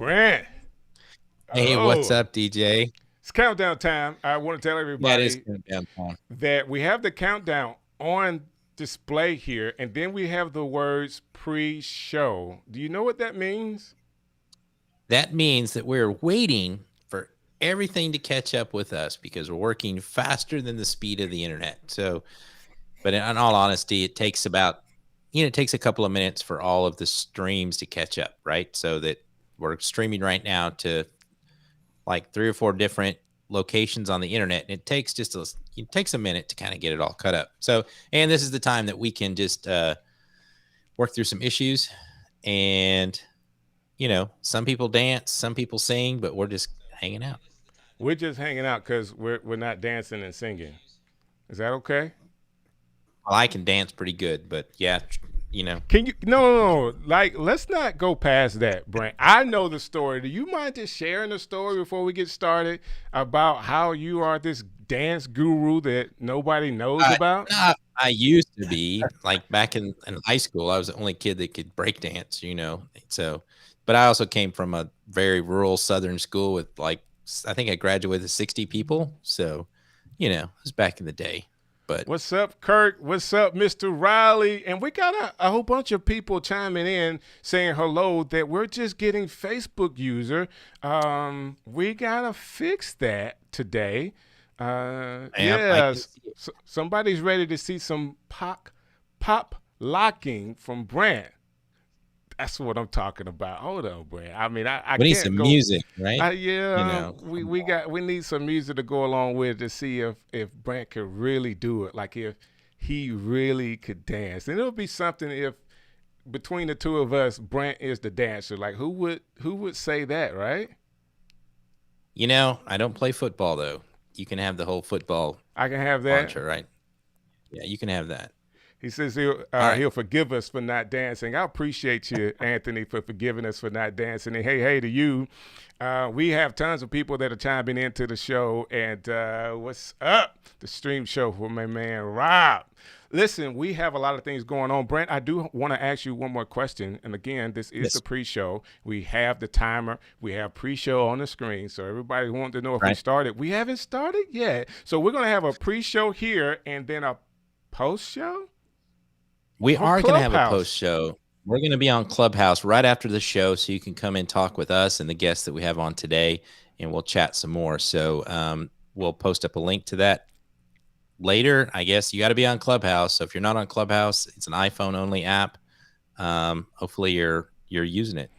Brant. Hey, what's Oh, up, DJ? it's countdown time. I want to tell That is everybody countdown time. that we have the countdown on display here, and then we have the words pre-show. Do you know what that means? That means that we're waiting for everything to catch up with us because we're working faster than the speed of the internet. So, but in all honesty, it takes about, it takes a couple of minutes for all of the streams to catch up, right? So that we're streaming right now to like 3 or 4 different locations on the internet, and it takes it takes a minute to kind of get it all cut up. So, and this is the time that we can just work through some issues. And some people dance, some people sing, but we're just hanging out. We're just hanging out because we're not dancing and singing. Is that okay? Well, I can dance pretty good, but yeah, Can you? No. Like, let's not go past that, Brent. I know the story. Do you mind just sharing the story before we get started about how you are this dance guru that nobody knows about? I used to be, like, back in high school. I was the only kid that could break dance, so, but I also came from a very rural Southern school with, like, I think I graduated with 60 people. So, it was back in the day. But what's up, Kirk? What's up, Mr. Riley? And we got a whole bunch of people chiming in saying hello that we're just getting Facebook user. We gotta fix that today. Yes, somebody's ready to see some pop locking from Brant. That's what I'm talking about. Hold on, Brant. I mean, I we need can't some go. music, right? We need some music to go along with to see if Brant could really do it. Like if he really could dance, and it would be something if between the two of us, Brant is the dancer. Like who would say that, right? I don't play football though. You can have the whole football. I can have that. Mantra, right? Yeah, you can have that. He says he'll forgive us for not dancing. I appreciate you, Anthony, for forgiving us for not dancing. And hey to you. We have tons of people that are chiming into the show. And what's up? The stream show for my man, Rob. Listen, we have a lot of things going on. Brent, I do want to ask you one more question. And again, this is the pre-show. We have the timer. We have pre-show on the screen. So everybody wants to know if we started. We haven't started yet. So we're going to have a pre-show here and then a post-show? We are going to have a post show. We're going to be on Clubhouse right after the show, so you can come and talk with us and the guests that we have on today, and we'll chat some more. So we'll post up a link to that later. I guess you got to be on Clubhouse. So if you're not on Clubhouse, it's an iPhone only app. Hopefully you're using it.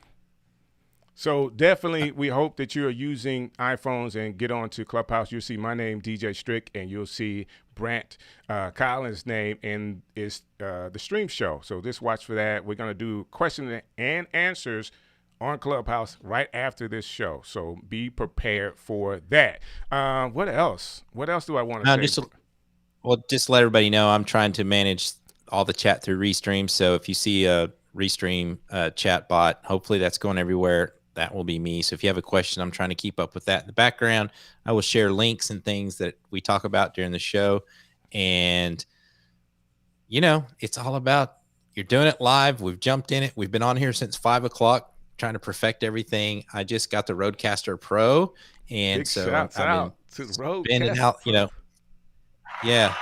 So definitely, we hope that you are using iPhones and get on to Clubhouse. You'll see my name, DJ Strick, and you'll see Brant Collins' name, and it's the stream show. So just watch for that. We're going to do questions and answers on Clubhouse right after this show. So be prepared for that. What else? What else do I want to say? Just let everybody know I'm trying to manage all the chat through Restream. So if you see a Restream chat bot, hopefully that's going everywhere. That will be me. So if you have a question, I'm trying to keep up with that in the background. I will share links and things that we talk about during the show. And, it's all about you're doing it live. We've jumped in it. We've been on here since 5 o'clock trying to perfect everything. I just got the Rodecaster Pro. And big so shouts I've out to the Rodecaster out, yeah,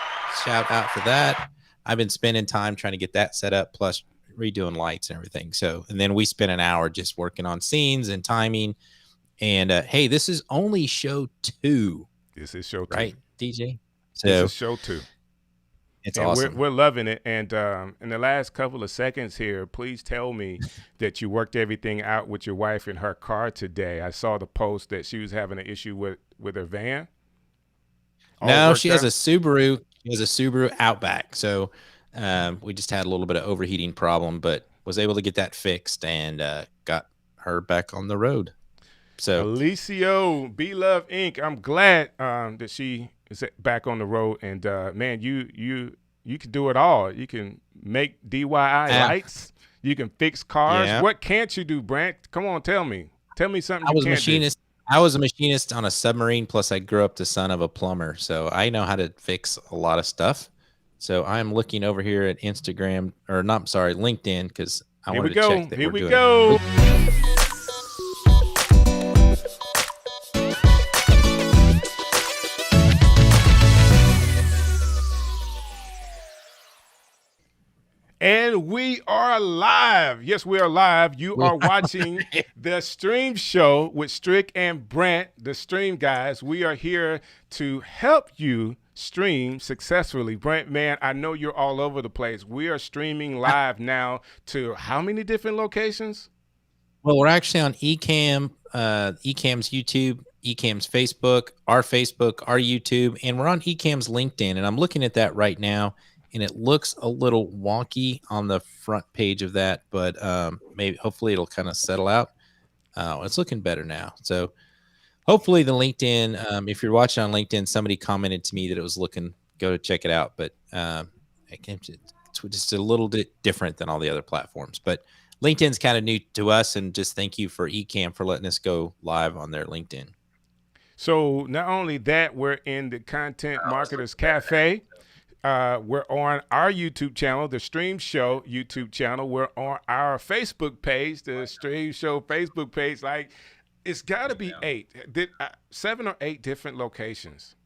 shout out for that. I've been spending time trying to get that set up, plus redoing lights and everything. So, and then we spent an hour just working on scenes and timing. And hey, this is only show 2. This is show 2, right, DJ? So this is show 2. It's awesome. We're loving it. And in the last couple of seconds here, please tell me that you worked everything out with your wife in her car today. I saw the post that she was having an issue with her van. No, she has a Subaru. She has a Subaru Outback. So we just had a little bit of overheating problem, but was able to get that fixed and got her back on the road. So Alicio, Be Love Inc. I'm glad that she is back on the road. And man, you can do it all. You can make DIY lights. You can fix cars. Yeah. What can't you do, Brant? Come on, tell me. Tell me something you can't do. I was a machinist on a submarine, plus I grew up the son of a plumber. So I know how to fix a lot of stuff. So I'm looking over here at Instagram, LinkedIn, because I want to check that Here we go. And we are live. Yes, we are live. You are watching the stream show with Strick and Brant, the stream guys. We are here to help you stream successfully. Brant, man, I know you're all over the place. We are streaming live now to how many different locations? Well, we're actually on Ecamm, Ecamm's YouTube, Ecamm's Facebook, our YouTube, and we're on Ecamm's LinkedIn. And I'm looking at that right now, and it looks a little wonky on the front page of that, but maybe hopefully it'll kind of settle out. It's looking better now. So hopefully the LinkedIn, if you're watching on LinkedIn, somebody commented to me that it was looking, go to check it out. But it's just a little bit different than all the other platforms. But LinkedIn's kind of new to us, and just thank you for Ecamm for letting us go live on their LinkedIn. So not only that, we're in the Content Marketers Cafe. We're on our YouTube channel, the Stream Show YouTube channel. We're on our Facebook page, the Stream Show Facebook page. Like, it's got to be 7 or 8 different locations.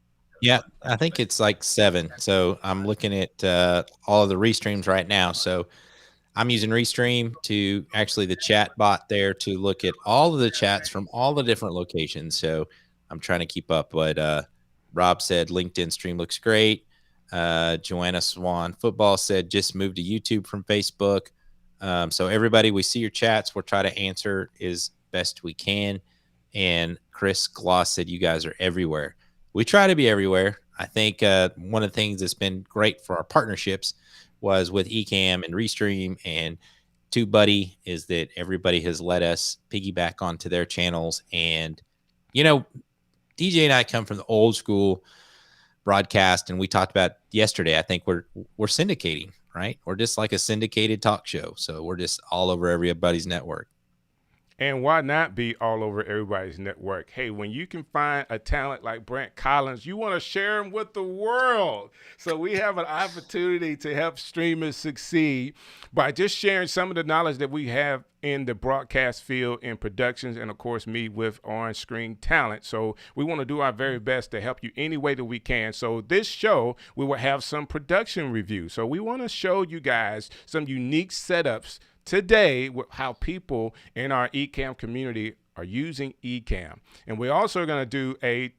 Yeah, I think it's like 7. So I'm looking at all of the restreams right now. So I'm using Restream to actually the chat bot there to look at all of the chats from all the different locations. So I'm trying to keep up. But Rob said LinkedIn stream looks great. Joanna Swan Football said just moved to YouTube from Facebook. So everybody, we see your chats. We'll try to answer as best we can. And Chris Gloss said you guys are everywhere. We try to be everywhere. I think one of the things that's been great for our partnerships was with Ecamm and Restream and TubeBuddy is that everybody has let us piggyback onto their channels. And, you know, DJ and I come from the old school broadcast, and we talked about yesterday, I think we're syndicating, right? We're just like a syndicated talk show. So we're just all over everybody's network. And why not be all over everybody's network? Hey, when you can find a talent like Brant Collins, you want to share him with the world. So we have an opportunity to help streamers succeed by just sharing some of the knowledge that we have in the broadcast field and productions, and of course me with on-screen talent. So we want to do our very best to help you any way that we can. So this show, we will have some production review. So we want to show you guys some unique setups today with how people in our Ecamm community are using Ecamm. And we're also going to do a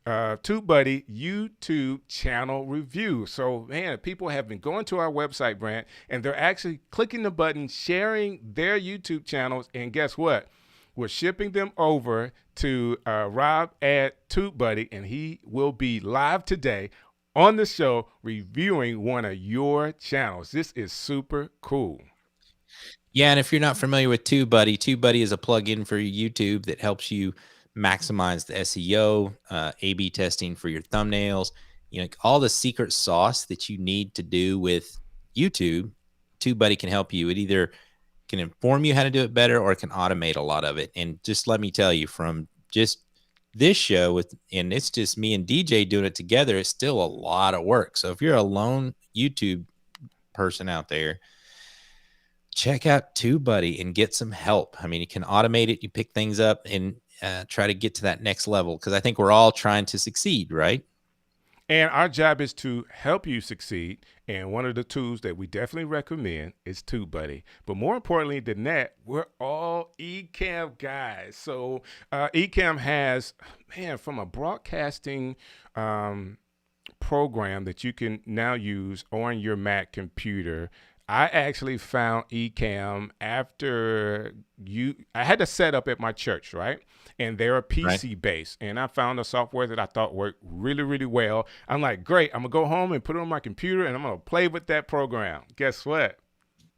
TubeBuddy YouTube channel review. So, man, people have been going to our website, Brant, and they're actually clicking the button, sharing their YouTube channels, and guess what? We're shipping them over to Rob at TubeBuddy, and he will be live today on the show reviewing one of your channels. This is super cool. Yeah, and if you're not familiar with TubeBuddy, TubeBuddy is a plugin for YouTube that helps you maximize the SEO, A/B testing for your thumbnails, you know, all the secret sauce that you need to do with YouTube. TubeBuddy can help you. It either can inform you how to do it better, or it can automate a lot of it. And just let me tell you, from just this show and it's just me and DJ doing it together, it's still a lot of work. So if you're a lone YouTube person out there, check out TubeBuddy and get some help. I mean, you can automate it. You pick things up and try to get to that next level, because I think we're all trying to succeed, right? And our job is to help you succeed. And one of the tools that we definitely recommend is TubeBuddy. But more importantly than that, we're all Ecamm guys. So Ecamm has, man, from a broadcasting program that you can now use on your Mac computer. I actually found Ecamm after I had to set up at my church, right? And they're a PC based. And I found a software that I thought worked really, really well. I'm like, great, I'm gonna go home and put it on my computer and I'm gonna play with that program. Guess what?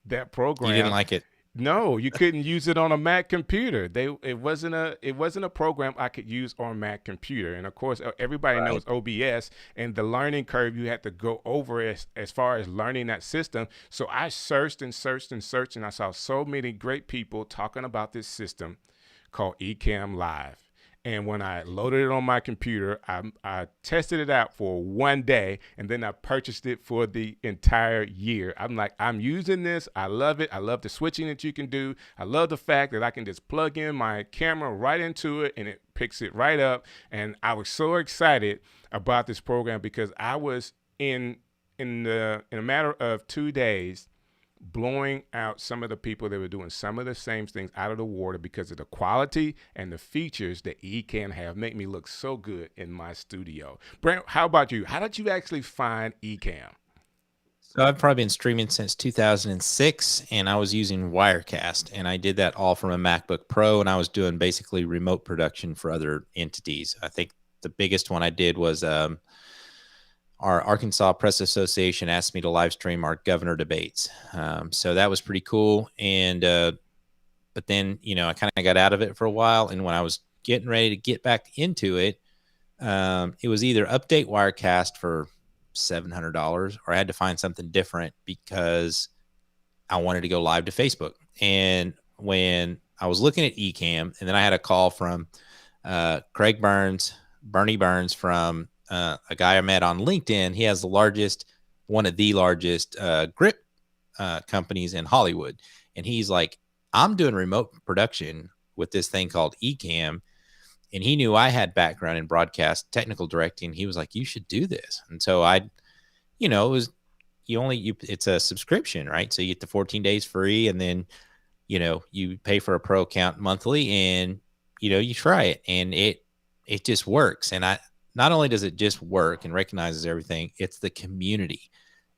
That program. You didn't like it? No, you couldn't use it on a Mac computer. It wasn't a program I could use on Mac computer. And of course, everybody knows OBS and the learning curve you had to go over as far as learning that system. So I searched and searched and searched, and I saw so many great people talking about this system called Ecamm Live. And when I loaded it on my computer, I tested it out for one day, and then I purchased it for the entire year. I'm like, I'm using this. I love it. I love the switching that you can do. I love the fact that I can just plug in my camera right into it, and it picks it right up. And I was so excited about this program because I was in a matter of 2 days, blowing out some of the people that were doing some of the same things out of the water because of the quality and the features that Ecamm have. Make me look so good in my studio. Brant, how about you? How did you actually find Ecamm? So I've probably been streaming since 2006, and I was using Wirecast, and I did that all from a MacBook Pro, and I was doing basically remote production for other entities. I think the biggest one I did was our Arkansas Press Association asked me to live stream our governor debates. So that was pretty cool. And but then, I kind of got out of it for a while, and when I was getting ready to get back into it, it was either update Wirecast for $700 or I had to find something different because I wanted to go live to Facebook. And when I was looking at Ecamm, and then I had a call from Bernie Burns from a guy I met on LinkedIn. He has one of the largest grip companies in Hollywood. And he's like, I'm doing remote production with this thing called Ecamm. And he knew I had background in broadcast technical directing. He was like, you should do this. And so it's a subscription, right? So you get the 14 days free, and then, you pay for a pro account monthly, and, you try it, and it just works. And not only does it just work and recognizes everything, it's the community.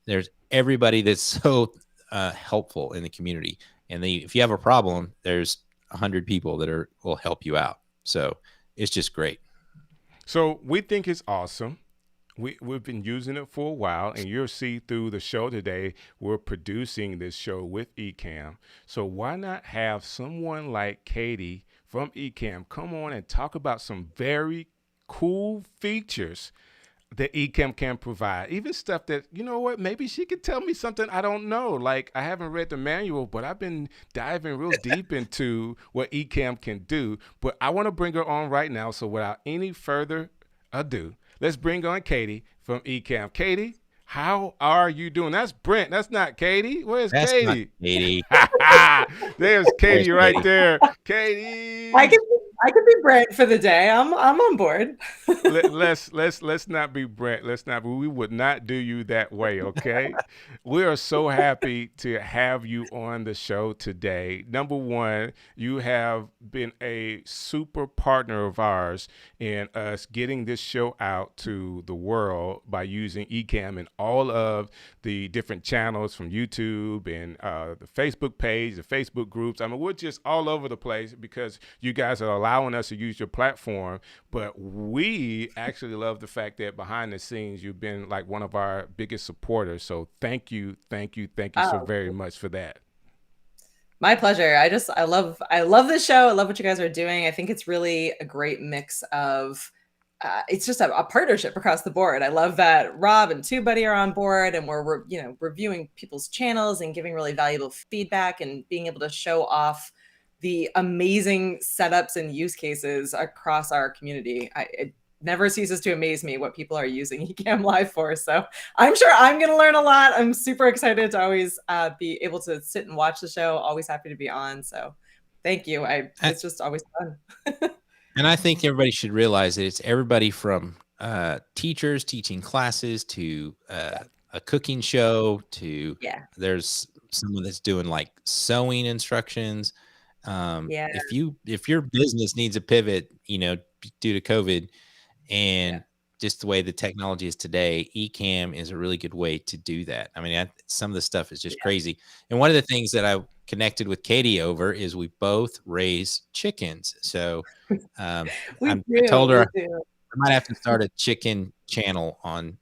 There's everybody that's so helpful in the community. And if you have a problem, there's 100 people that will help you out. So it's just great. So we think it's awesome. We've been using it for a while, and you'll see through the show today, we're producing this show with Ecamm. So why not have someone like Katie from Ecamm come on and talk about some very cool features that Ecamm can provide, even stuff that, maybe she could tell me something I don't know. Like, I haven't read the manual, but I've been diving real deep into what Ecamm can do. But I want to bring her on right now. So without any further ado, let's bring on Katie from Ecamm. Katie, how are you doing? That's Brent. That's not Katie. Where's That's Katie? Not Katie. There's Katie right Katie. there. Katie. I could be Brent for the day. I'm on board. let's not be Brent. We would not do you that way, okay? We are so happy to have you on the show today. Number one, you have been a super partner of ours in us getting this show out to the world by using Ecamm and all of the different channels from YouTube and the Facebook page, the Facebook groups. I mean, we're just all over the place because you guys are allowing us to use your platform. But we actually love the fact that behind the scenes, you've been like one of our biggest supporters. So thank you so very much for that. My pleasure. I love this show. I love what you guys are doing. I think it's really a great mix of it's just a partnership across the board. I love that Rob and TubeBuddy are on board, and we're reviewing people's channels and giving really valuable feedback and being able to show off the amazing setups and use cases across our community. It never ceases to amaze me what people are using Ecamm Live for. So I'm sure I'm going to learn a lot. I'm super excited to always be able to sit and watch the show. Always happy to be on. So thank you. It's just always fun. And I think everybody should realize that it's everybody from teachers teaching classes to a cooking show to there's someone that's doing like sewing instructions. If your business needs a pivot, due to COVID and just the way the technology is today, Ecamm is a really good way to do that. I mean, some of the stuff is just crazy. And one of the things that I connected with Katie over is we both raise chickens. So I told her I might have to start a chicken channel on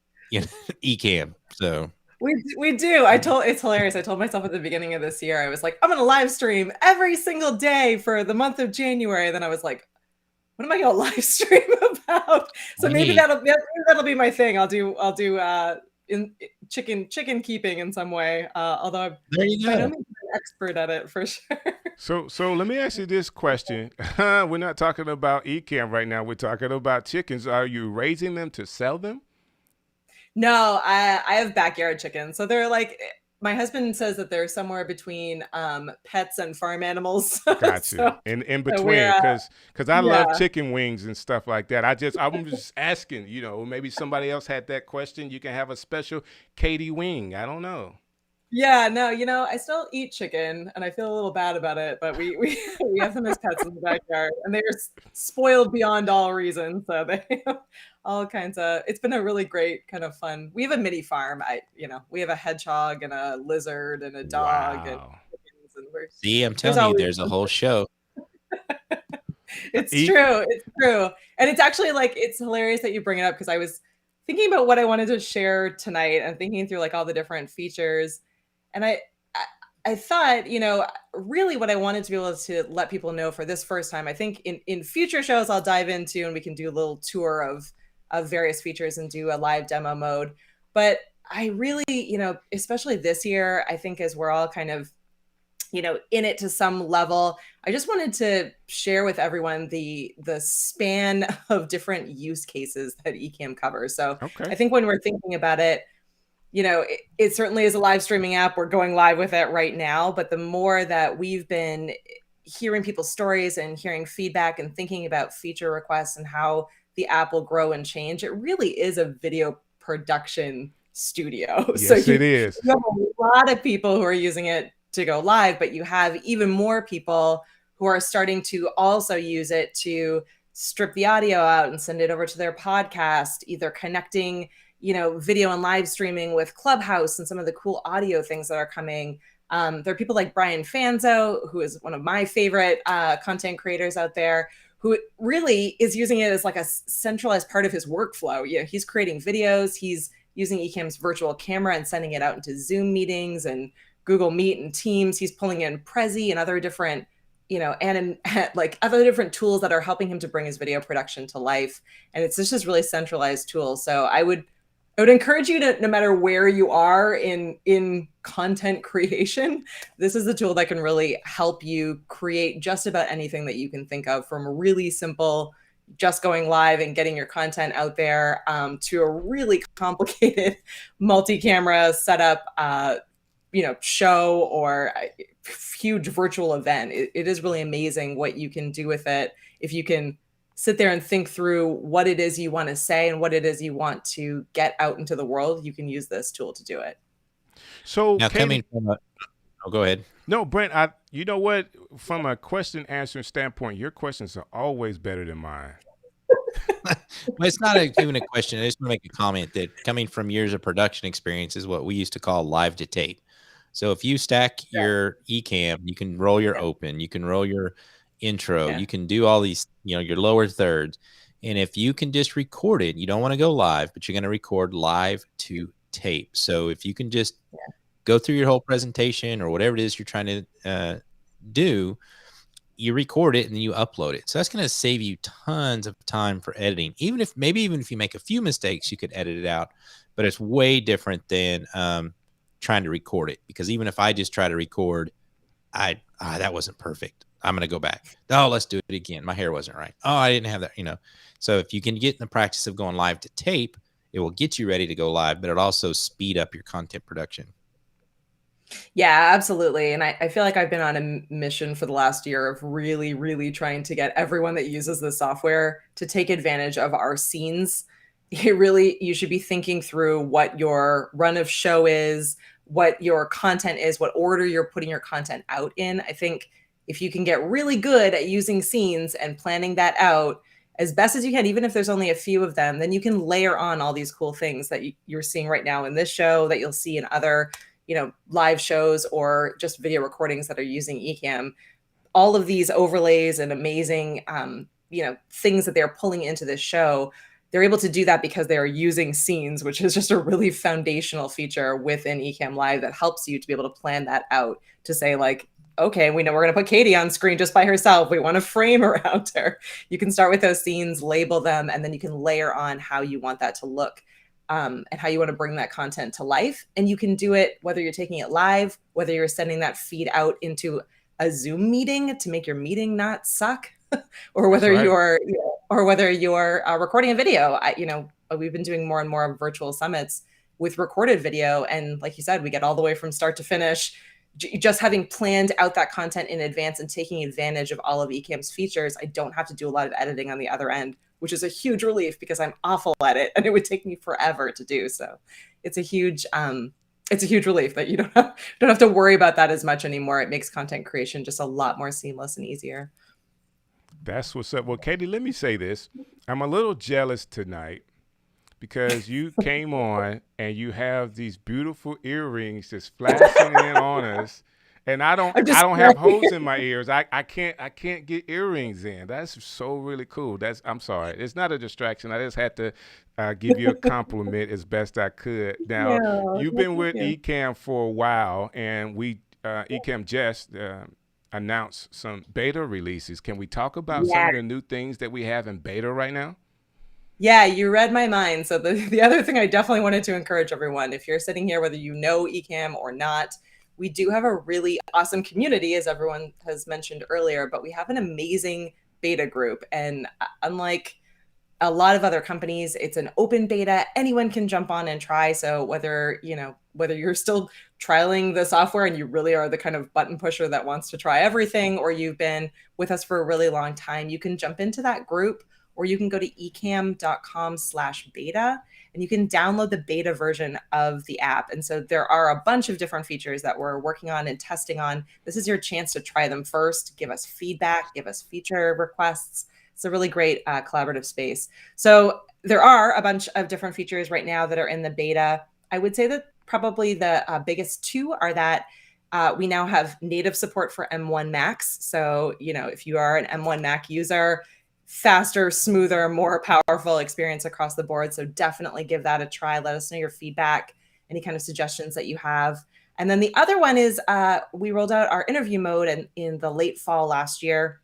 Ecamm. So we do. It's hilarious. I told myself at the beginning of this year, I was like, I'm going to live stream every single day for the month of January. And then I was like, what am I going to live stream about? So maybe that'll be my thing. I'll do in chicken keeping in some way. Although I'm by no means an expert at it for sure. So let me ask you this question. We're not talking about Ecamm right now. We're talking about chickens. Are you raising them to sell them? No, I have backyard chickens. So they're like, my husband says that they're somewhere between pets and farm animals. Gotcha. So, in between, because I love chicken wings and stuff like that. I'm just asking, maybe somebody else had that question. You can have a special Katie wing. I don't know. Yeah, no, I still eat chicken and I feel a little bad about it, but we we have them as pets in the backyard and they're spoiled beyond all reason. So they have all kinds of, it's been a really great kind of fun. We have a mini farm. We have a hedgehog and a lizard and a dog and Wow. chickens and See, I'm there's telling you, always there's a whole something. show. It's Eat. true. It's true. And it's actually like, it's hilarious that you bring it up because I was thinking about what I wanted to share tonight and thinking through like all the different features. And I, I thought, really what I wanted to be able to let people know for this first time, I think in future shows I'll dive into and we can do a little tour of various features and do a live demo mode. But I really, especially this year, I think as we're all kind of in it to some level, I just wanted to share with everyone the span of different use cases that Ecamm covers. So Okay. I think when we're thinking about it, it certainly is a live streaming app. We're going live with it right now, but the more that we've been hearing people's stories and hearing feedback and thinking about feature requests and how the app will grow and change, it really is a video production studio. So Yes, it is. you have a lot of people who are using it to go live, but you have even more people who are starting to also use it to strip the audio out and send it over to their podcast, either connecting, video and live streaming with Clubhouse and some of the cool audio things that are coming. There are people like Brian Fanzo, who is one of my favorite content creators out there, who really is using it as like a centralized part of his workflow. He's creating videos, he's using Ecamm's virtual camera and sending it out into Zoom meetings and Google Meet and Teams. He's pulling in Prezi and other different, and like other different tools that are helping him to bring his video production to life. And it's just this really centralized tool. So I would encourage you to, no matter where you are in content creation, this is a tool that can really help you create just about anything that you can think of, from a really simple, just going live and getting your content out there, to a really complicated multi-camera setup, show or a huge virtual event. It is really amazing what you can do with it if you can sit there and think through what it is you want to say and what it is you want to get out into the world. You can use this tool to do it. So Now, Katie, coming from go ahead. no, Brent, you know what? From a question answering standpoint, your questions are always better than mine. Well, it's not even a question. I just want to make a comment that coming from years of production experience is what we used to call live to tape. So if you stack your Ecamm, you can roll your open, you can roll your intro, you can do all these, your lower thirds. And if you can just record it, you don't want to go live, but you're going to record live to tape. So if you can just go through your whole presentation or whatever it is you're trying to do, you record it and then you upload it. So that's going to save you tons of time for editing. Even if you make a few mistakes, you could edit it out, but it's way different than trying to record it, because even if I just try to record, that wasn't perfect. I'm going to go back. Oh, let's do it again. My hair wasn't right. Oh, I didn't have that, So if you can get in the practice of going live to tape, it will get you ready to go live, but it'll also speed up your content production. Yeah, absolutely. And I feel like I've been on a mission for the last year of really, really trying to get everyone that uses the software to take advantage of our scenes. You should be thinking through what your run of show is, what your content is, what order you're putting your content out in. I think if you can get really good at using scenes and planning that out as best as you can, even if there's only a few of them, then you can layer on all these cool things that you're seeing right now in this show, that you'll see in other live shows or just video recordings that are using Ecamm. All of these overlays and amazing, things that they're pulling into this show, they're able to do that because they are using scenes, which is just a really foundational feature within Ecamm Live that helps you to be able to plan that out, to say like, okay, we know we're going to put Katie on screen just by herself. We want a frame around her. You can start with those scenes, label them, and then you can layer on how you want that to look. And how you want to bring that content to life. And you can do it whether you're taking it live, whether you're sending that feed out into a Zoom meeting to make your meeting not suck, or whether you're recording a video. We've been doing more and more virtual summits with recorded video, and like you said, we get all the way from start to finish. Just having planned out that content in advance and taking advantage of all of Ecamm's features, I don't have to do a lot of editing on the other end, which is a huge relief because I'm awful at it and it would take me forever to do. So it's a huge it's a huge relief that you don't have to worry about that as much anymore. It makes content creation just a lot more seamless and easier. That's what's up. Well, Katie, let me say this. I'm a little jealous tonight because you came on and you have these beautiful earrings just flashing in on us. And I don't have holes in my ears. I can't get earrings in. That's so really cool. I'm sorry. It's not a distraction. I just had to give you a compliment as best I could. Now, you've been with Ecamm for a while, and Ecamm just announced some beta releases. Can we talk about some of the new things that we have in beta right now? Yeah, you read my mind. So the other thing I definitely wanted to encourage everyone, if you're sitting here, whether you know Ecamm or not, we do have a really awesome community, as everyone has mentioned earlier, but we have an amazing beta group. And unlike a lot of other companies, it's an open beta. Anyone can jump on and try. So whether you're still trialing the software and you really are the kind of button pusher that wants to try everything, or you've been with us for a really long time, you can jump into that group, or you can go to ecamm.com/beta and you can download the beta version of the app. And so there are a bunch of different features that we're working on and testing on. This is your chance to try them first, give us feedback, give us feature requests. It's a really great collaborative space. So there are a bunch of different features right now that are in the beta. I would say that probably the biggest two are that we now have native support for M1 Macs. So, if you are an M1 Mac user, faster, smoother, more powerful experience across the board. So definitely give that a try. Let us know your feedback, any kind of suggestions that you have. And then the other one is we rolled out our interview mode in the late fall last year,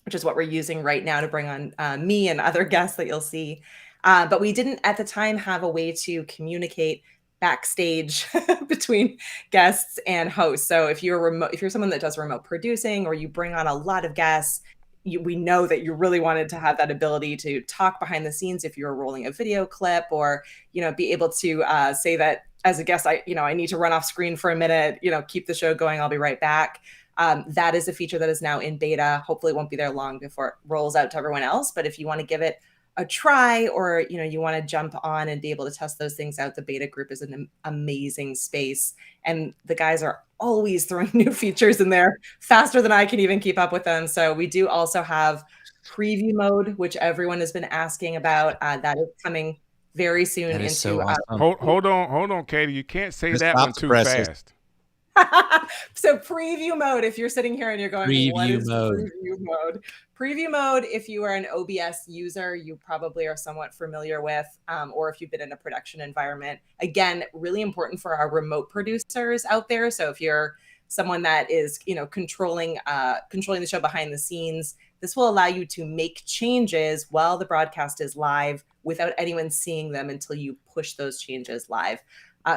which is what we're using right now to bring on me and other guests that you'll see. But we didn't at the time have a way to communicate backstage between guests and hosts. So if you're someone that does remote producing, or you bring on a lot of guests, we know that you really wanted to have that ability to talk behind the scenes if you're rolling a video clip, or be able to say that as a guest, I need to run off screen for a minute, keep the show going, I'll be right back. That is a feature that is now in beta. Hopefully it won't be there long before it rolls out to everyone else. But if you want to give it a try, or you want to jump on and be able to test those things out, the beta group is an amazing space, and the guys are always throwing new features in there faster than I can even keep up with them. So we do also have preview mode, which everyone has been asking about. That is coming very soon. That is so awesome. Hold on, Katie. You can't say that one too fast. So preview mode, if you're sitting here and you're going, what is preview mode? Preview mode, if you are an OBS user, you probably are somewhat familiar with, or if you've been in a production environment. Again, really important for our remote producers out there. So if you're someone that is, controlling the show behind the scenes, this will allow you to make changes while the broadcast is live without anyone seeing them until you push those changes live.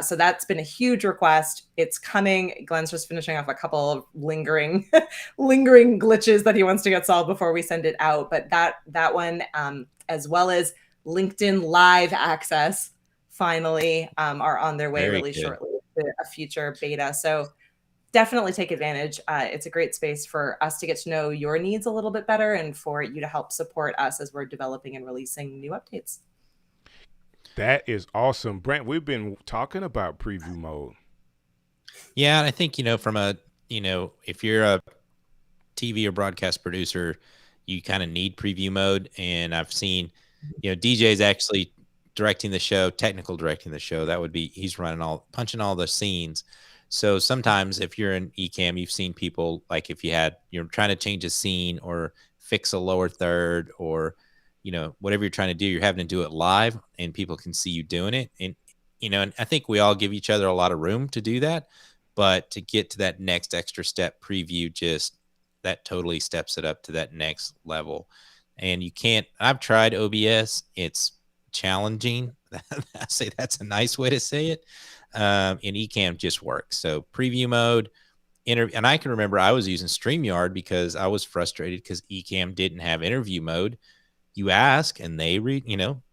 So that's been a huge request. It's coming. Glenn's just finishing off a couple of lingering glitches that he wants to get solved before we send it out. But that one, as well as LinkedIn Live access, finally are on their way really shortly to a future beta. So definitely take advantage. It's a great space for us to get to know your needs a little bit better, and for you to help support us as we're developing and releasing new updates. That is awesome. Brant, we've been talking about preview mode. Yeah, and I think, from if you're a TV or broadcast producer, you kind of need preview mode. And I've seen, DJ's actually directing the show, technical directing the show. That would be, he's punching all the scenes. So sometimes if you're in Ecamm, you've seen people, like if you're trying to change a scene or fix a lower third, or whatever you're trying to do, you're having to do it live and people can see you doing it. And, and I think we all give each other a lot of room to do that, but to get to that next extra step, preview, that totally steps it up to that next level. And I've tried OBS. It's challenging. I say that's a nice way to say it. And Ecamm just works. So preview mode, and I can remember I was using StreamYard because I was frustrated because Ecamm didn't have interview mode. You ask and they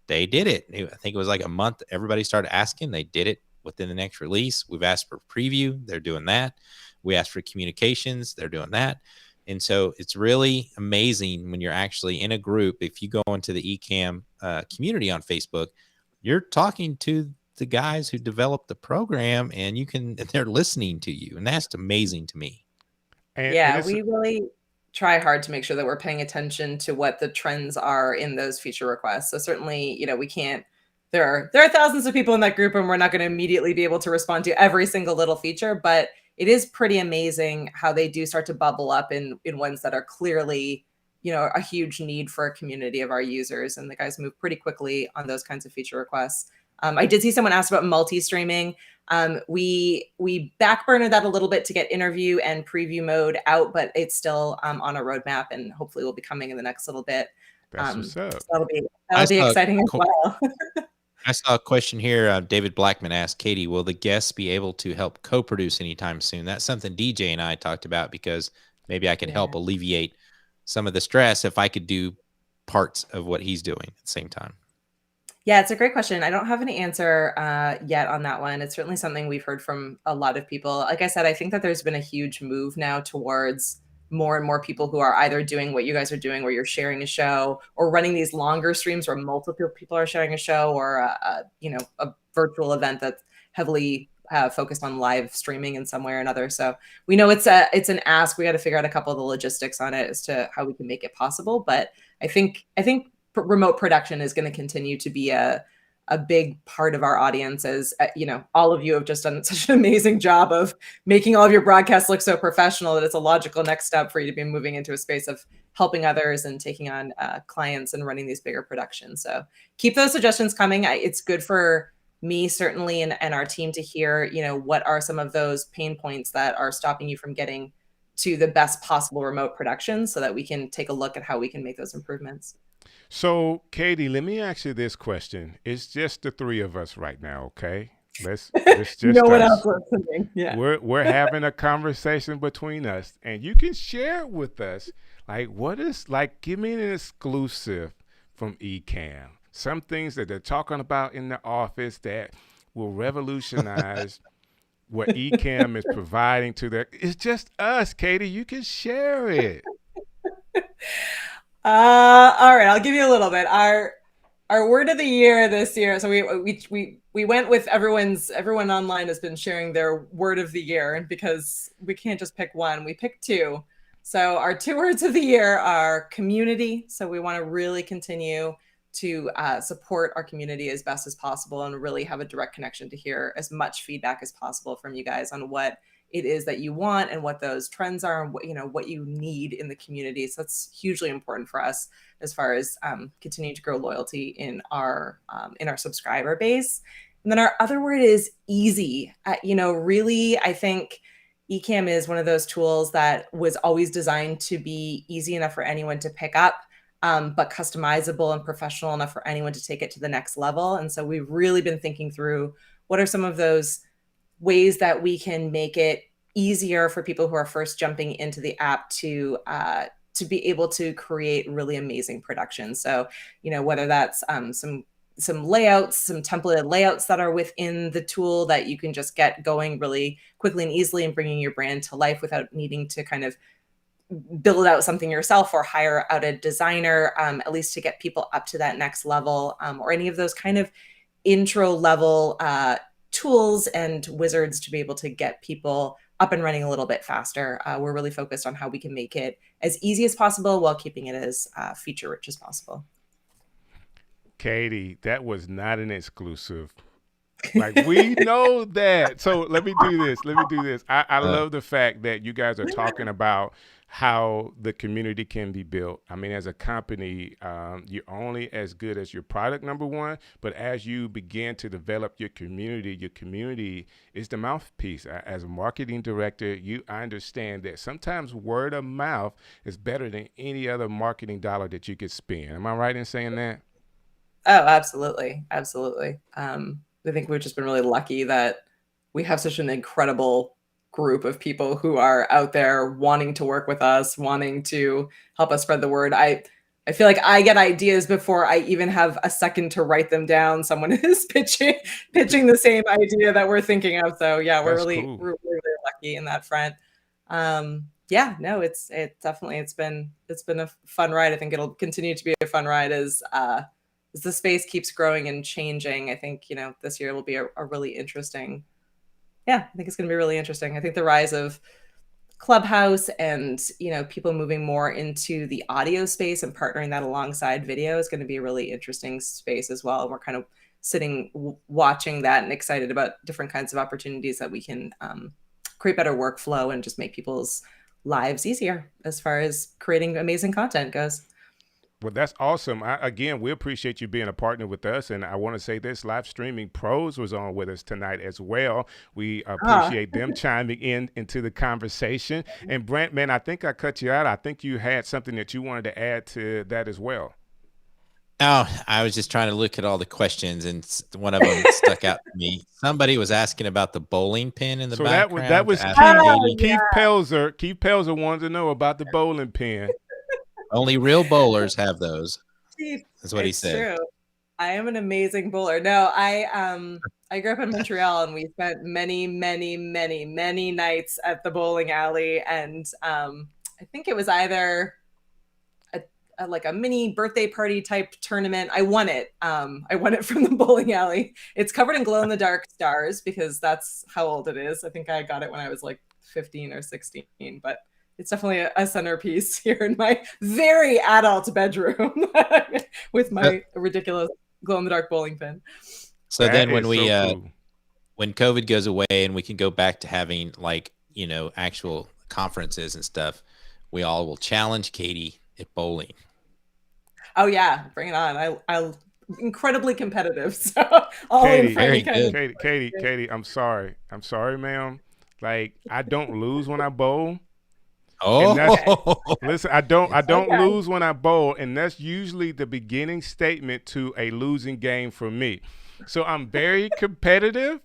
they did it. I think it was like a month. Everybody started asking. They did it within the next release. We've asked for preview. They're doing that. We asked for communications. They're doing that. And so it's really amazing when you're actually in a group. If you go into the Ecamm community on Facebook, you're talking to the guys who developed the program, and they're listening to you, and that's amazing to me. And we really try hard to make sure that we're paying attention to what the trends are in those feature requests. So certainly, we can't. There are thousands of people in that group, and we're not going to immediately be able to respond to every single little feature, but it is pretty amazing how they do start to bubble up in ones that are clearly, a huge need for a community of our users. And the guys move pretty quickly on those kinds of feature requests. I did see someone ask about multi-streaming. We backburnered that a little bit to get interview and preview mode out, but it's still on a roadmap, and hopefully will be coming in the next little bit. That's what's up. So that'll be exciting as well. I saw a question here. David Blackman asked, Katie, will the guests be able to help co-produce anytime soon? That's something DJ and I talked about, because maybe I could help alleviate some of the stress if I could do parts of what he's doing at the same time. Yeah, it's a great question. I don't have any answer yet on that one. It's certainly something we've heard from a lot of people. Like I said, I think that there's been a huge move now towards more and more people who are either doing what you guys are doing, where you're sharing a show, or running these longer streams where multiple people are sharing a show, or a virtual event that's heavily focused on live streaming in some way or another. So we know it's an ask. We got to figure out a couple of the logistics on it as to how we can make it possible. But I think remote production is going to continue to be a big part of our audience, as all of you have just done such an amazing job of making all of your broadcasts look so professional that it's a logical next step for you to be moving into a space of helping others and taking on clients and running these bigger productions. So keep those suggestions coming. It's good for me, certainly, and our team to hear, what are some of those pain points that are stopping you from getting to the best possible remote production, so that we can take a look at how we can make those improvements. So, Katie, let me ask you this question. It's just the three of us right now, okay? Let's just no one else listening. Yeah. We're having a conversation between us, and you can share with us, give me an exclusive from Ecamm. Some things that they're talking about in the office that will revolutionize what Ecamm is providing to their. It's just us, Katie. You can share it. All right, I'll give you a little bit. Our word of the year this year. So we went with everyone online has been sharing their word of the year, and because we can't just pick one, we picked two. So our two words of the year are community. So we want to really continue to support our community as best as possible, and really have a direct connection to hear as much feedback as possible from you guys on what it is that you want and what those trends are, and what you need in the community. So that's hugely important for us as far as continuing to grow loyalty in our subscriber base. And then our other word is easy. Really, I think Ecamm is one of those tools that was always designed to be easy enough for anyone to pick up, but customizable and professional enough for anyone to take it to the next level. And so we've really been thinking through what are some of those ways that we can make it easier for people who are first jumping into the app to be able to create really amazing productions. So, whether that's some layouts, some templated layouts that are within the tool that you can just get going really quickly and easily, and bringing your brand to life without needing to kind of build out something yourself or hire out a designer, at least to get people up to that next level, or any of those kind of intro level tools and wizards to be able to get people up and running a little bit faster. We're really focused on how we can make it as easy as possible while keeping it as feature rich as possible. Katie, that was not an exclusive. We know that. So let me do this. I love the fact that you guys are talking about how the community can be built. I mean, as a company, you're only as good as your product, number one, but as you begin to develop your community is the mouthpiece. As a marketing director, I understand that sometimes word of mouth is better than any other marketing dollar that you could spend. Am I right in saying that? Oh, absolutely. Absolutely. I think we've just been really lucky that we have such an incredible group of people who are out there wanting to work with us, wanting to help us spread the word. I feel like I get ideas before I even have a second to write them down. Someone is pitching the same idea that we're thinking of. So yeah, we're really lucky in that front. It's been a fun ride. I think it'll continue to be a fun ride as as the space keeps growing and changing, I think, you know, this year will be a really interesting. Yeah, I think it's going to be really interesting. I think the rise of Clubhouse and, you know, people moving more into the audio space and partnering that alongside video is going to be a really interesting space as well. We're kind of sitting watching that and excited about different kinds of opportunities that we can create better workflow and just make people's lives easier as far as creating amazing content goes. Well, that's awesome. Again, we appreciate you being a partner with us. And I want to say this, Live Streaming Pros was on with us tonight as well. We appreciate them chiming into the conversation. And Brant, man, I think I cut you out. I think you had something that you wanted to add to that as well. Oh, I was just trying to look at all the questions, and one of them stuck out to me. Somebody was asking about the bowling pin in the background. That was Keith Pelzer. Keith Pelzer wanted to know about the bowling pin. Only real bowlers have those. That's what he said. True. I am an amazing bowler. No, I grew up in Montreal, and we spent many nights at the bowling alley. And I think it was either like a mini birthday party type tournament. I won it. I won it from the bowling alley. It's covered in glow in the dark stars because that's how old it is. I think I got it when I was like 15 or 16, but it's definitely a centerpiece here in my very adult bedroom with my ridiculous glow-in-the-dark bowling pin. So that then when when COVID goes away and we can go back to having, like, you know, actual conferences and stuff, we all will challenge Katie at bowling. Oh yeah, bring it on. I'm incredibly competitive. So Katie, I'm sorry, ma'am. Like, I don't lose when I bowl. Oh, listen, I don't lose when I bowl, and that's usually the beginning statement to a losing game for me. So I'm very competitive,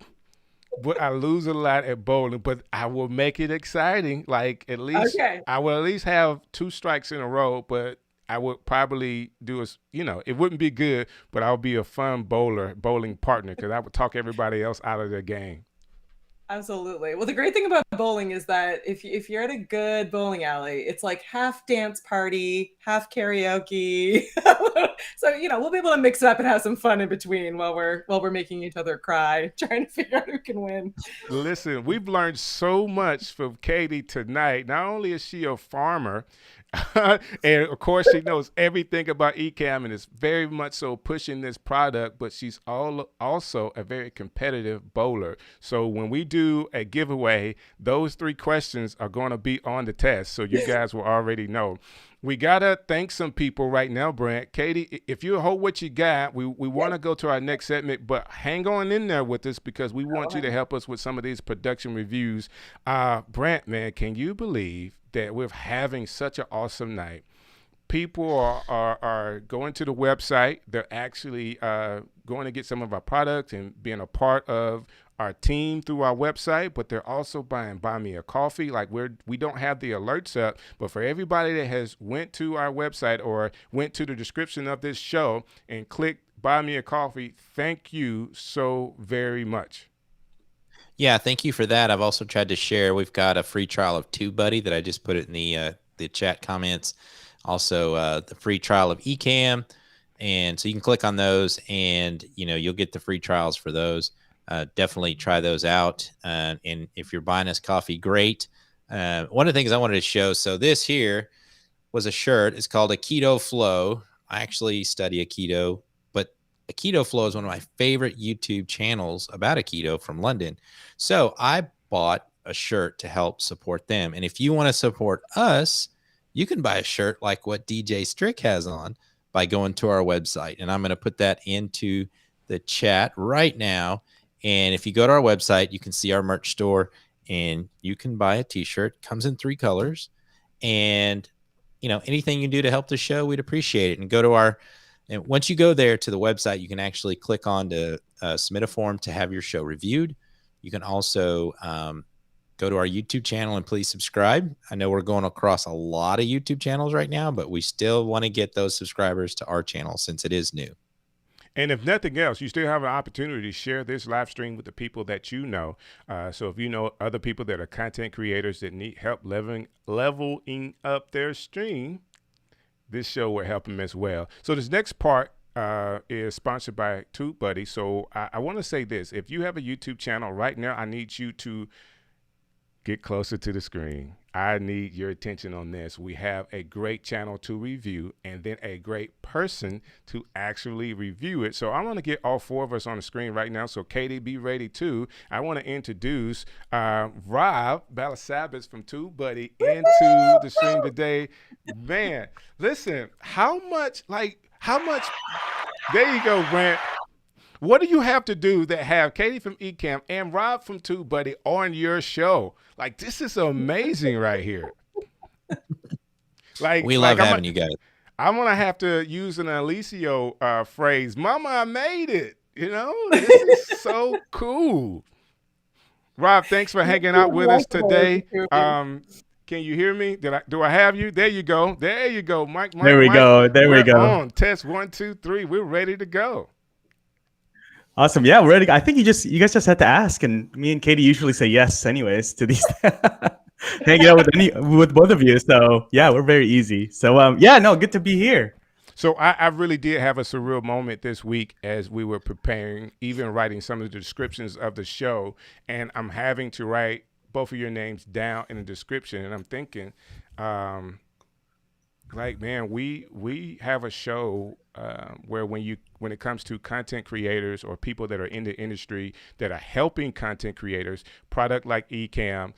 but I lose a lot at bowling. But I will make it exciting. Like, at least I will at least have 2 strikes in a row. But I would probably do it wouldn't be good, but I'll be a fun bowling partner, because I would talk everybody else out of their game. Absolutely. Well, the great thing about bowling is that if you're at a good bowling alley, it's like half dance party, half karaoke. So, you know, we'll be able to mix it up and have some fun in between while we're making each other cry, trying to figure out who can win. Listen, we've learned so much from Katie tonight. Not only is she a farmer, and of course she knows everything about Ecamm and is very much so pushing this product, but she's also a very competitive bowler. So when we do a giveaway, those 3 questions are going to be on the test, so you guys will already know. We gotta thank some people right now, Brant. Katie, if you hold what you got, we want to go to our next segment, but hang on in there with us, because we want you to help us with some of these production reviews. Brant, man, can you believe that we're having such an awesome night? People are going to the website. They're actually going to get some of our products and being a part of our team through our website, but they're also buy me a coffee. Like, we don't have the alerts up, but for everybody that has went to our website or went to the description of this show and clicked buy me a coffee, thank you so very much. Yeah, thank you for that. I've also tried to share. We've got a free trial of TubeBuddy that I just put it in the chat comments. Also, the free trial of Ecamm, and so you can click on those, and you'll get the free trials for those. Definitely try those out. And if you're buying us coffee, great. One of the things I wanted to show. So this here was a shirt. It's called a Keto Flow. I actually study Aikido, but a Keto Flow is one of my favorite YouTube channels about Aikido from London. So I bought a shirt to help support them. And if you want to support us, you can buy a shirt like what DJ Strick has on by going to our website. And I'm going to put that into the chat right now. And if you go to our website, you can see our merch store, and you can buy a t-shirt. Comes in 3 colors, and anything you can do to help the show, we'd appreciate it. And go to and once you go there to the website, you can actually click on to submit a form to have your show reviewed. You can also go to our YouTube channel and please subscribe. I know we're going across a lot of YouTube channels right now, but we still want to get those subscribers to our channel since it is new. And if nothing else, you still have an opportunity to share this live stream with the people that you know. So if you know other people that are content creators that need help leveling up their stream, this show will help them as well. So this next part, is sponsored by TubeBuddy. So I want to say this. If you have a YouTube channel right now, I need you to get closer to the screen. I need your attention on this. We have a great channel to review and then a great person to actually review it. So I want to get all four of us on the screen right now. So Katie, be ready too. I want to introduce Rob Balasabas from TubeBuddy into the stream today. Man, listen, how much, there you go, Brant. What do you have to do that have Katie from Ecamm and Rob from TubeBuddy on your show? Like, this is amazing right here. Like, we love having you guys. I'm going to have to use an Alicio phrase. Mama, I made it. You know, this is so cool. Rob, thanks for hanging out with us today. Can you hear me? Do I have you? There you go. There you go. Mike. There we go. There we go. On. Test 1, 2, 3. We're ready to go. Awesome. Yeah, we're ready. I think you guys just had to ask, and me and Katie usually say yes anyways to these hanging out with both of you. So yeah, we're very easy. So good to be here. So I really did have a surreal moment this week as we were preparing, even writing some of the descriptions of the show, and I'm having to write both of your names down in the description, and I'm thinking, man, we have a show where when it comes to content creators or people that are in the industry that are helping content creators, product like Ecamm,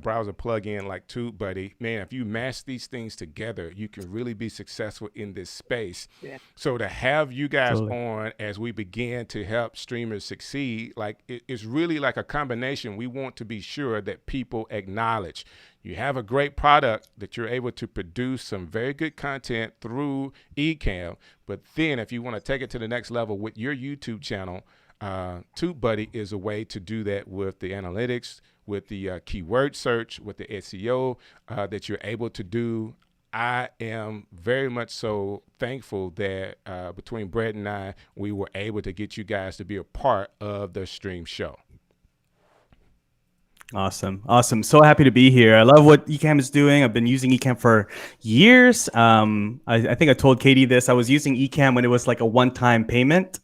browser plugin like TubeBuddy, man, if you mash these things together, you can really be successful in this space. Yeah. So to have you guys on as we begin to help streamers succeed, like it's really like a combination. We want to be sure that people acknowledge you have a great product, that you're able to produce some very good content through Ecamm. But then if you want to take it to the next level with your YouTube channel, TubeBuddy is a way to do that with the analytics, with the keyword search, with the SEO that you're able to do. I am very much so thankful that between Brett and I, we were able to get you guys to be a part of the stream show. Awesome. So happy to be here. I love what Ecamm is doing. I've been using Ecamm for years. I think I told Katie this. I was using Ecamm when it was like a one-time payment.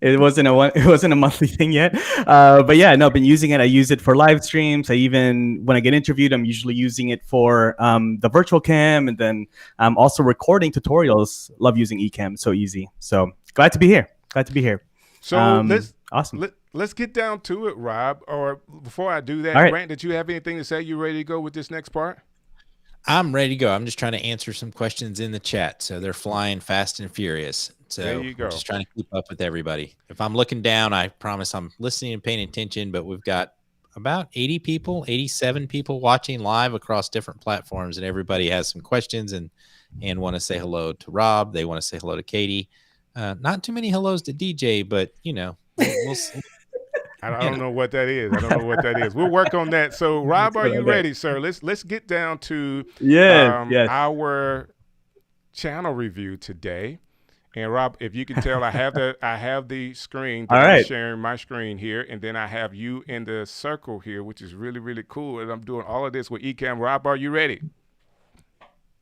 It wasn't a monthly thing yet. But yeah, no, I've been using it. I use it for live streams. When I get interviewed, I'm usually using it for the virtual cam, and then I'm also recording tutorials. Love using Ecamm. So easy. So glad to be here. So awesome. Let's get down to it, Rob. Or before I do that, Brant, did you have anything to say? You ready to go with this next part? I'm ready to go. I'm just trying to answer some questions in the chat. So they're flying fast and furious. So there you go. Just trying to keep up with everybody. If I'm looking down, I promise I'm listening and paying attention, but we've got about 80 people, 87 people watching live across different platforms, and everybody has some questions and want to say hello to Rob. They want to say hello to Katie. Not too many hellos to DJ, but we'll see. I don't know what that is. We'll work on that. So, Rob, are you ready, sir? Let's get down to our channel review today. And Rob, if you can tell, I have the screen. I'm sharing my screen here, and then I have you in the circle here, which is really, really cool. And I'm doing all of this with Ecamm. Rob, are you ready?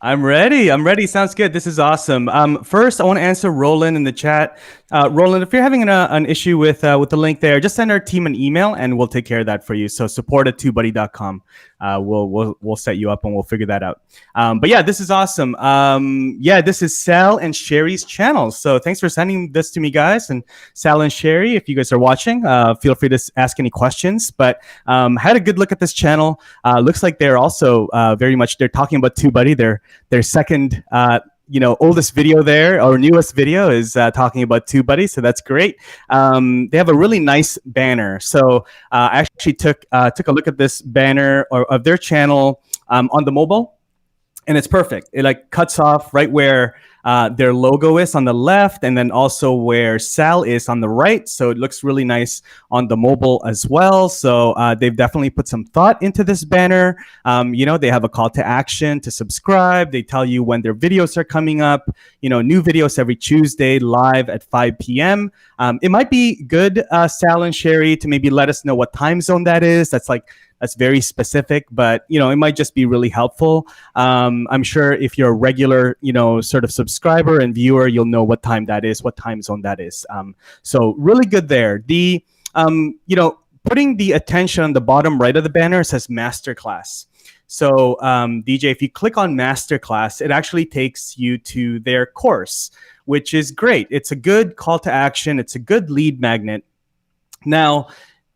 I'm ready. Sounds good. This is awesome. First, I want to answer Roland in the chat. Roland, if you're having an issue with the link there, just send our team an email and we'll take care of that for you. So support@tubebuddy.com. We'll set you up and we'll figure that out. But yeah, this is awesome. This is Sal and Sherry's channel. So thanks for sending this to me, guys. And Sal and Sherry, if you guys are watching, feel free to ask any questions. But had a good look at this channel. Looks like they're also they're talking about TubeBuddy. Their second oldest video there, or newest video, is talking about TubeBuddy, so that's great. They have a really nice banner. So I actually took a look at this banner of their channel on the mobile, and it's perfect. It like cuts off right where their logo is on the left, and then also where Sal is on the right. So it looks really nice on the mobile as well. So they've definitely put some thought into this banner. They have a call to action to subscribe. They tell you when their videos are coming up. New videos every Tuesday live at 5 p.m. It might be good, Sal and Sherry, to maybe let us know what time zone that is. That's like that's very specific, but it might just be really helpful. I'm sure if you're a regular, sort of subscriber and viewer, you'll know what time that is, what time zone that is. So really good there. The putting the attention on the bottom right of the banner says Masterclass. So DJ, if you click on Masterclass, it actually takes you to their course, which is great. It's a good call to action. It's a good lead magnet. Now,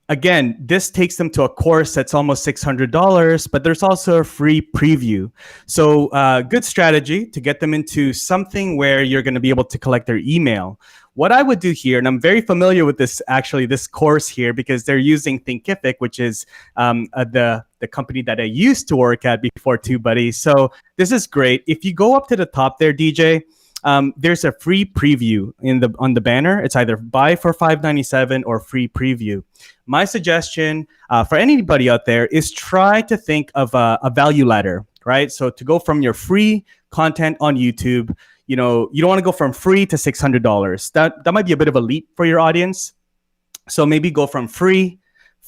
again, this takes them to a course that's almost $600, but there's also a free preview. So good strategy to get them into something where you're going to be able to collect their email. What I would do here, and I'm very familiar with this course here because they're using Thinkific, which is the company that I used to work at before TubeBuddy. So this is great. If you go up to the top there, DJ, there's a free preview on the banner. It's either buy for $5.97 or free preview. My suggestion for anybody out there is try to think of a value ladder, right? So to go from your free content on YouTube, you don't want to go from free to $600. That might be a bit of a leap for your audience. So maybe go from free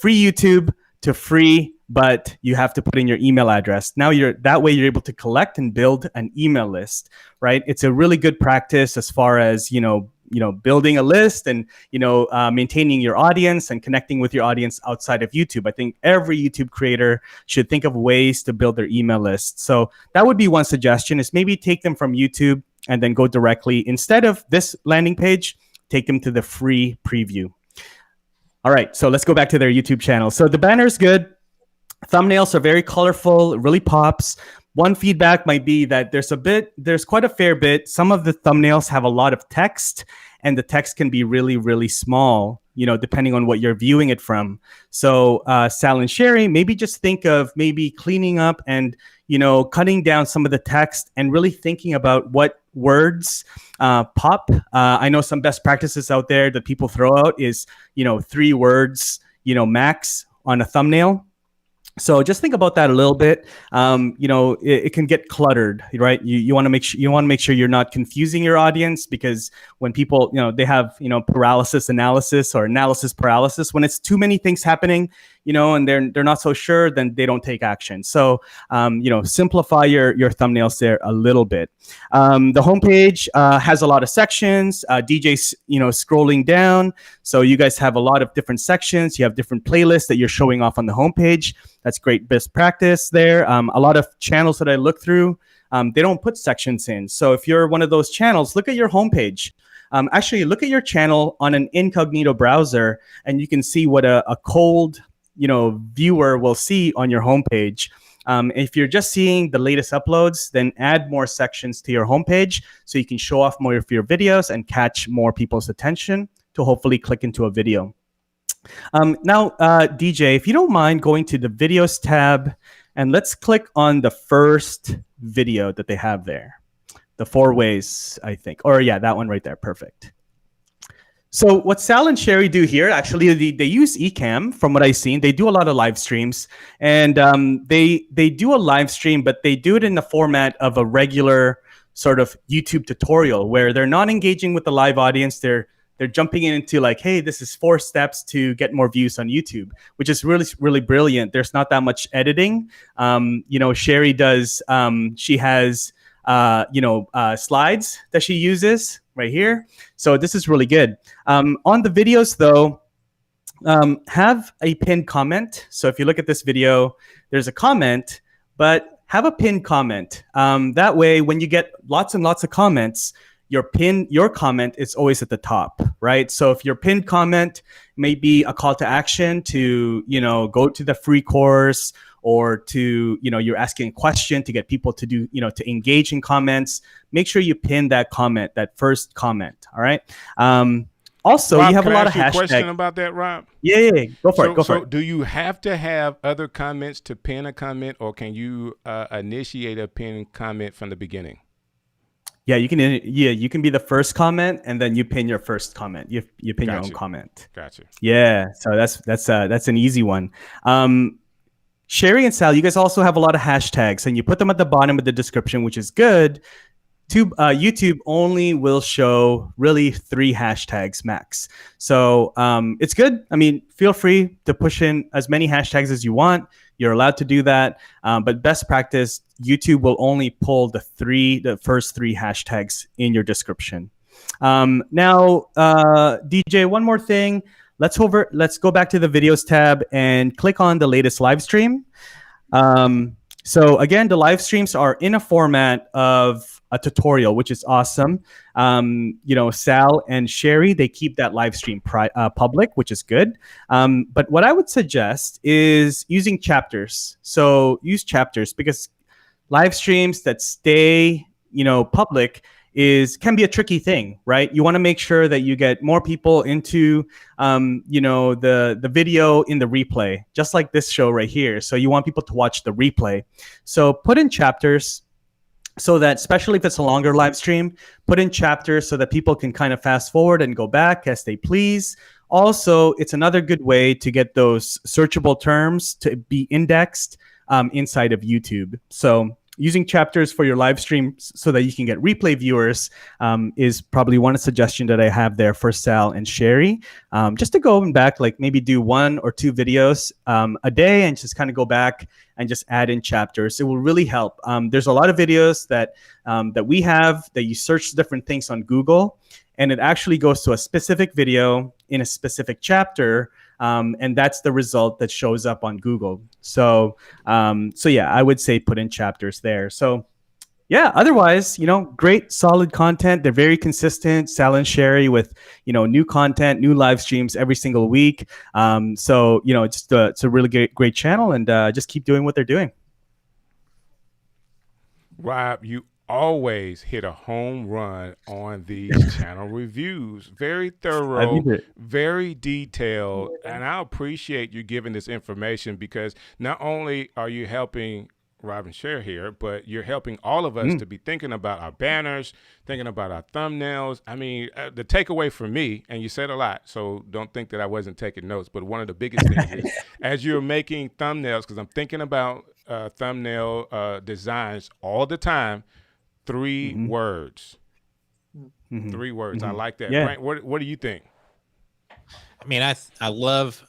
YouTube to free, but you have to put in your email address. Now that way you're able to collect and build an email list, right? It's a really good practice as far as, building a list and, maintaining your audience and connecting with your audience outside of YouTube. I think every YouTube creator should think of ways to build their email list. So that would be one suggestion, is maybe take them from YouTube and then go directly, instead of this landing page, take them to the free preview. All right, so let's go back to their YouTube channel. So the banner is good. Thumbnails are very colorful. It really pops. One feedback might be that there's quite a fair bit. Some of the thumbnails have a lot of text, and the text can be really, really small, depending on what you're viewing it from. So Sal and Sherry, maybe just think of maybe cleaning up and, cutting down some of the text and really thinking about what words pop. I know some best practices out there that people throw out is, 3 words, max on a thumbnail. So just think about that a little bit. It can get cluttered, right? You want to make sure you're not confusing your audience, because when people, they have, paralysis analysis or analysis paralysis, when it's too many things happening, and they're not so sure, then they don't take action. So, simplify your thumbnails there a little bit. The homepage has a lot of sections. DJ's, scrolling down. So you guys have a lot of different sections. You have different playlists that you're showing off on the homepage. That's great best practice there. A lot of channels that I look through, they don't put sections in. So if you're one of those channels, look at your homepage. Actually, look at your channel on an incognito browser, and you can see what a cold, viewer will see on your homepage. If you're just seeing the latest uploads, then add more sections to your homepage so you can show off more of your videos and catch more people's attention to hopefully click into a video. Now, DJ, if you don't mind going to the videos tab, and let's click on the first video that they have there. The 4 ways, I think. Or yeah, that one right there. Perfect. So what Sal and Sherry do here, actually, they use Ecamm. From what I've seen, they do a lot of live streams, and they do a live stream, but they do it in the format of a regular sort of YouTube tutorial where they're not engaging with the live audience. They're jumping into like, hey, this is 4 steps to get more views on YouTube, which is really, really brilliant. There's not that much editing. Sherry does. She has slides that she uses right here. So this is really good. On the videos though, have a pinned comment. So if you look at this video, there's a comment, but have a pinned comment. That way, when you get lots and lots of comments, your comment is always at the top, right? So if your pinned comment may be a call to action to, go to the free course, or to, you're asking a question to get people to do, to engage in comments, make sure you pin that comment, that first comment. All right. Also, Rob, you have a lot of hashtags. Can I ask you a question hashtags. about that, Rob? Yeah. Go for it. So do you have to have other comments to pin a comment, or can you initiate a pinned comment from the beginning? Yeah, you can. Yeah, you can be the first comment, and then you pin your first comment. You pin your own Gotcha. comment. Gotcha. Yeah, so that's an easy one. Sherry and Sal, you guys also have a lot of hashtags, and you put them at the bottom of the description, which is good. YouTube only will show really 3 hashtags max. So it's good. I mean, feel free to push in as many hashtags as you want. You're allowed to do that. But best practice, YouTube will only pull the first 3 hashtags in your description. Now, DJ, one more thing. Let's go back to the videos tab and click on the latest live stream. So again, the live streams are in a format of a tutorial, which is awesome. Sal and Sherry, they keep that live stream public, which is good. But what I would suggest is using chapters. So use chapters, because live streams that stay, public can be a tricky thing, right? You want to make sure that you get more people into, the video in the replay, just like this show right here. So you want people to watch the replay. So put in chapters, so that, especially if it's a longer live stream, put in chapters so that people can kind of fast forward and go back as they please. Also, it's another good way to get those searchable terms to be indexed inside of YouTube. So using chapters for your live stream so that you can get replay viewers is probably one suggestion that I have there for Sal and Sherry. Just to go back, like maybe do 1 or 2 videos a day and just kind of go back and just add in chapters. It will really help. There's a lot of videos that we have that you search different things on Google, and it actually goes to a specific video in a specific chapter. And that's the result that shows up on Google. So yeah, I would say put in chapters there. So yeah, otherwise, great solid content. They're very consistent. Sal and Sherry with, new content, new live streams every single week. It's a really great channel, and just keep doing what they're doing. Rob, you always hit a home run on these channel reviews. Very thorough, very detailed, and I appreciate you giving this information, because not only are you helping Rob and Cher here, but you're helping all of us to be thinking about our banners, thinking about our thumbnails. I mean, the takeaway for me, and you said a lot, so don't think that I wasn't taking notes, but one of the biggest things is as you're making thumbnails, because I'm thinking about thumbnail designs all the time, 3 words. 3 words. I like that. Yeah. Brant, what do you think? I mean, I love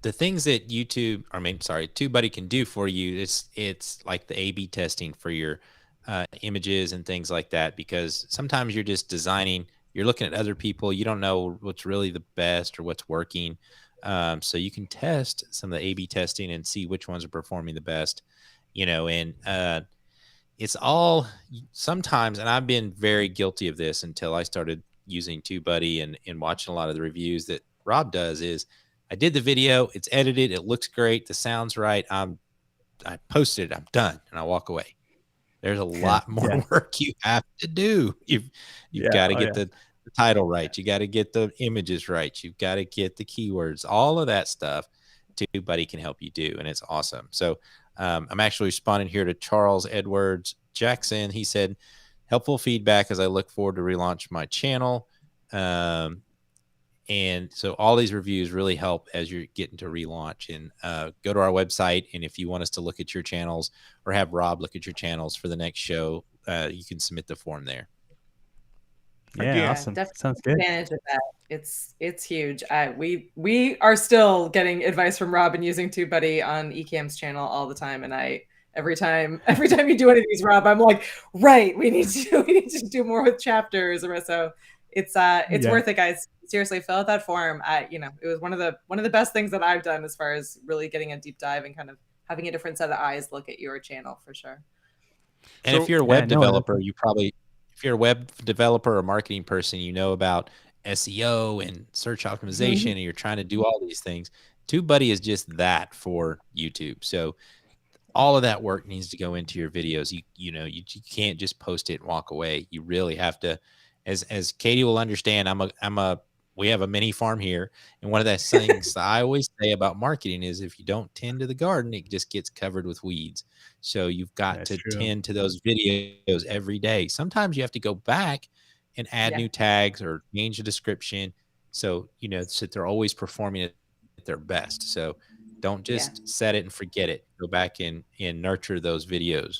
the things that TubeBuddy can do for you. It's like the A/B testing for your images and things like that, because sometimes you're just designing, you're looking at other people, you don't know what's really the best or what's working. So you can test some of the A/B testing and see which ones are performing the best, and it's all sometimes, and I've been very guilty of this until I started using TubeBuddy and watching a lot of the reviews that Rob does, is I did the video, it's edited, it looks great, the sound's right, I posted it, I'm done, and I walk away. There's a lot more work you have to do. You've got to get the title right, you got to get the images right, you've got to get the keywords, all of that stuff TubeBuddy can help you do, and it's awesome. So I'm actually responding here to Charles Edwards Jackson. He said, helpful feedback as I look forward to relaunch my channel. And so all these reviews really help as you're getting to relaunch. And go to our website, and if you want us to look at your channels or have Rob look at your channels for the next show, you can submit the form there. Yeah, awesome. Sounds good. Advantage of that. It's huge. We are still getting advice from Rob and using TubeBuddy on Ecamm's channel all the time, and every time you do any of these, Rob, I'm like, right, we need to do more with chapters. So it's worth it, guys. Seriously, fill out that form. It was one of the best things that I've done as far as really getting a deep dive and kind of having a different set of eyes look at your channel for sure. And if you're a web developer, if you're a web developer or marketing person, about SEO and search optimization, and you're trying to do all these things, TubeBuddy is just that for YouTube. So all of that work needs to go into your videos. You can't just post it and walk away. You really have to, as Katie will understand, we have a mini farm here, and one of the things that I always say about marketing is if you don't tend to the garden, it just gets covered with weeds. So you've got to tend to those videos every day. Sometimes you have to go back and add new tags or change the description. So, so they're always performing at their best. So don't just set it and forget it. Go back and nurture those videos.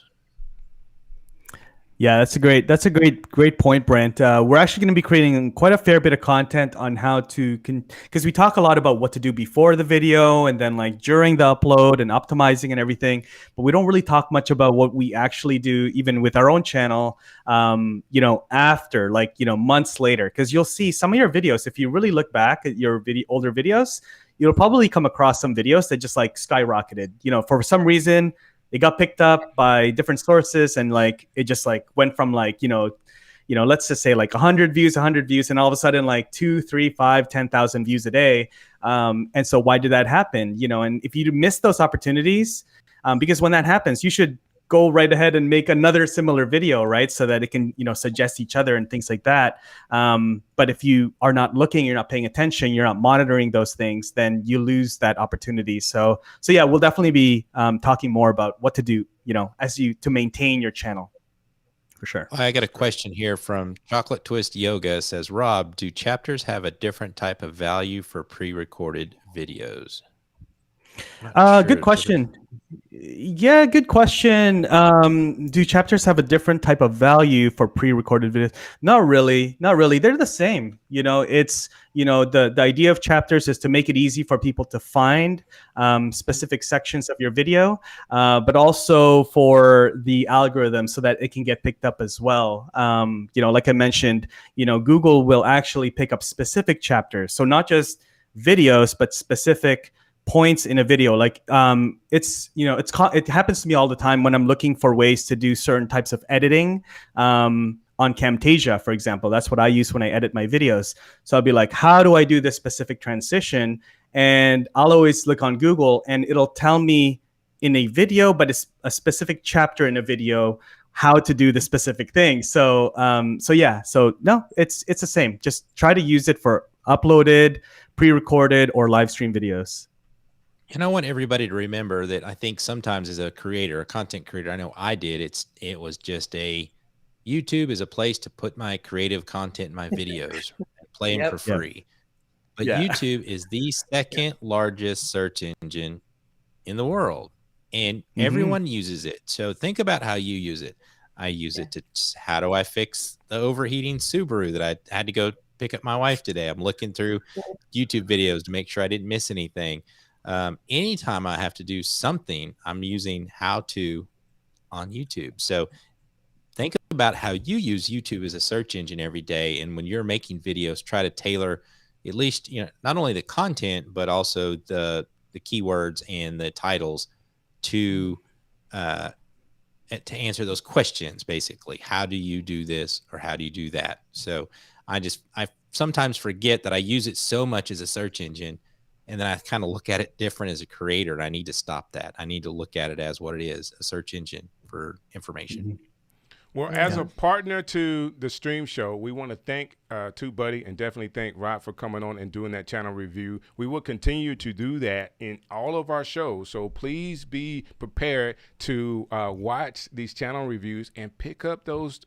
Yeah, that's a great point, Brent. We're actually going to be creating quite a fair bit of content on how to, because we talk a lot about what to do before the video and then like during the upload and optimizing and everything, but we don't really talk much about what we actually do, even with our own channel. After, like, months later, because you'll see some of your videos. If you really look back at your older videos, you'll probably come across some videos that just like skyrocketed. For some reason, it got picked up by different sources, and like it just like went from like let's just say like 100 views, and all of a sudden like 2, 3, 5, 10,000 views a day. And so why did that happen? And if you miss those opportunities, because when that happens, you should go right ahead and make another similar video, right? So that it can, suggest each other and things like that. But if you are not looking, you're not paying attention, you're not monitoring those things, then you lose that opportunity. So yeah, we'll definitely be talking more about what to do, to maintain your channel. For sure. I got a question here from Chocolate Twist Yoga. It says, Rob, do chapters have a different type of value for pre-recorded videos? Good question. Yeah, good question. Do chapters have a different type of value for pre-recorded videos? Not really. They're the same. It's, the idea of chapters is to make it easy for people to find specific sections of your video, but also for the algorithm so that it can get picked up as well. Like I mentioned, Google will actually pick up specific chapters. So not just videos, but specific points in a video. Like it happens to me all the time when I'm looking for ways to do certain types of editing on Camtasia, for example. That's what I use when I edit my videos. So I'll be like, how do I do this specific transition? And I'll always look on Google and it'll tell me in a video, but it's a specific chapter in a video, how to do the specific thing. So no, it's the same. Just try to use it for uploaded, pre-recorded, or live stream videos. And I want everybody to remember that I think sometimes as a creator, a content creator, I know I did, it was just YouTube is a place to put my creative content in my videos, play them for free. But YouTube is the second largest search engine in the world, and everyone uses it. So think about how you use it. I use it to, how do I fix the overheating Subaru that I had to go pick up my wife today? I'm looking through YouTube videos to make sure I didn't miss anything. Anytime I have to do something, I'm using how to on YouTube. So think about how you use YouTube as a search engine every day. And when you're making videos, try to tailor at least, not only the content, but also the keywords and the titles to answer those questions. Basically, how do you do this or how do you do that? So I sometimes forget that I use it so much as a search engine. And then I kind of look at it different as a creator, and I need to stop that. I need to look at it as what it is, a search engine for information. Well, as a partner to the stream show, we want to thank TubeBuddy and definitely thank Rob for coming on and doing that channel review. We will continue to do that in all of our shows. So please be prepared to watch these channel reviews and pick up those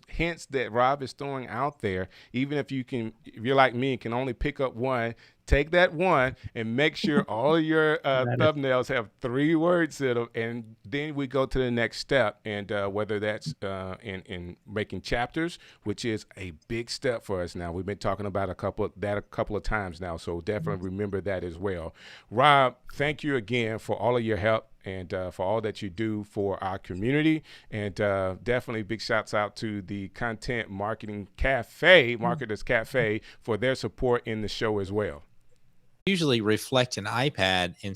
hints that Rob is throwing out there. Even if you're like me and can only pick up one, take that one and make sure all of your thumbnails have 3 words in them, and then we go to the next step. And whether that's in making chapters, which is a big step for us now. We've been talking about a couple of times now, so definitely remember that as well. Rob, thank you again for all of your help and for all that you do for our community. And definitely big shouts out to the Content Marketing Cafe, Marketers Cafe, for their support in the show as well. Usually reflect an iPad, and